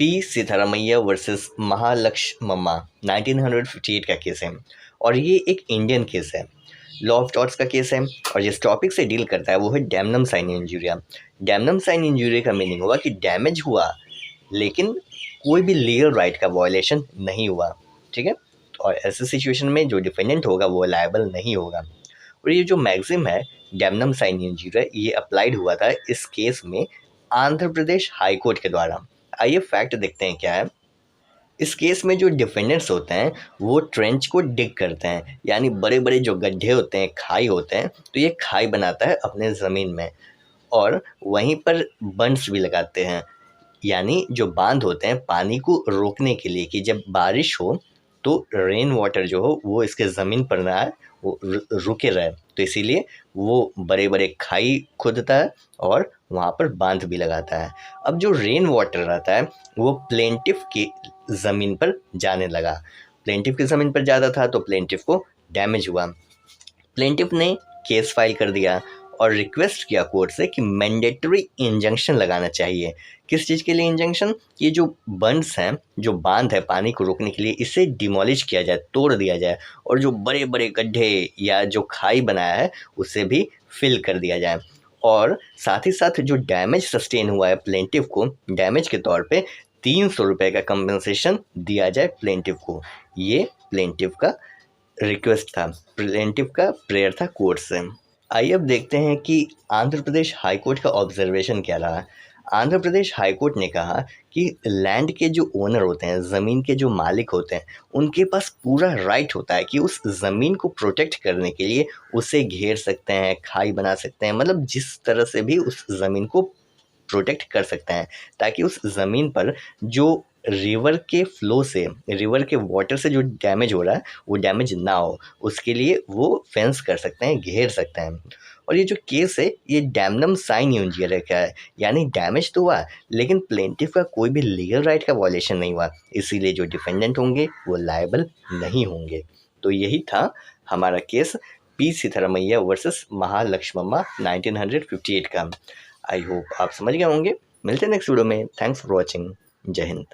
P Siddaramaiah versus Mahalakshmamma 1958 का case है और ये एक इंडियन केस है। लॉ ऑफ टॉर्ट्स का केस है और जिस टॉपिक से डील करता है वो है damnum sine injuria. Damnum sine injuria का मीनिंग हुआ कि डैमेज हुआ लेकिन कोई भी लीगल राइट का वायलेशन नहीं हुआ। ठीक है, और ऐसे सिचुएशन में जो डिफेंडेंट होगा वो लायबल नहीं होगा। और ये जो मैक्सिम है डैमनम साइन इंजूरिया, ये अप्लाइड हुआ था इस केस में आंध्र प्रदेश हाई कोर्ट के द्वारा। आइए फैक्ट देखते हैं क्या है। इस केस में जो डिफेंडेंट्स होते हैं वो ट्रेंच को डिग करते हैं, यानी बड़े बड़े जो गड्ढे होते हैं, खाई होते हैं, तो ये खाई बनाता है अपने ज़मीन में और वहीं पर बंड्स भी लगाते हैं, यानी जो बांध होते हैं पानी को रोकने के लिए कि जब बारिश हो तो रेन वाटर जो हो वो इसके ज़मीन पर ना आए, वो रुके रहे। तो इसीलिए वो बड़े बड़े खाई खोदता है और वहाँ पर बांध भी लगाता है। अब जो रेन वाटर रहता है वो प्लेंटिफ की ज़मीन पर जाने लगा। प्लेंटिफ की ज़मीन पर ज़्यादा था तो प्लेंटिफ को डैमेज हुआ। प्लेंटिफ ने केस फाइल कर दिया और रिक्वेस्ट किया कोर्ट से कि मैंडेटरी इंजंक्शन लगाना चाहिए। किस चीज़ के लिए इंजंक्शन? ये जो बंड्स हैं, जो बांध है पानी को रोकने के लिए, इसे डिमोलिश किया जाए, तोड़ दिया जाए और जो बड़े बड़े गड्ढे या जो खाई बनाया है उसे भी फिल कर दिया जाए। और साथ ही साथ जो डैमेज सस्टेन हुआ है प्लेंटिफ को, डैमेज के तौर पे 300 रुपये का कंपनसेशन दिया जाए प्लेंटिफ को। ये प्लेंटिफ का रिक्वेस्ट था, प्लेंटिफ का प्रेयर था कोर्ट से। आइए अब देखते हैं कि आंध्र प्रदेश हाई कोर्ट का ऑब्जर्वेशन क्या रहा। आंध्र प्रदेश हाई कोर्ट ने कहा कि लैंड के जो ओनर होते हैं, ज़मीन के जो मालिक होते हैं, उनके पास पूरा राइट होता है कि उस ज़मीन को प्रोटेक्ट करने के लिए उसे घेर सकते हैं, खाई बना सकते हैं, मतलब जिस तरह से भी उस ज़मीन को प्रोटेक्ट कर सकते हैं ताकि उस ज़मीन पर जो रिवर के फ्लो से, रिवर के वाटर से जो डैमेज हो रहा है वो डैमेज ना हो, उसके लिए वो फेंस कर सकते हैं, घेर सकते हैं। और ये जो केस है ये डैमनम साइन इंजूरिया का है, यानी डैमेज तो हुआ लेकिन प्लेंटिफ का कोई भी लीगल राइट का वायलेशन नहीं हुआ, इसीलिए जो डिफेंडेंट होंगे वो लायबल नहीं होंगे। तो यही था हमारा case P Siddaramaiah versus Mahalakshmamma 1958 का। आई होप आप समझ गए होंगे। मिलते हैं नेक्स्ट वीडियो में। Thanks for watching. जय हिंद।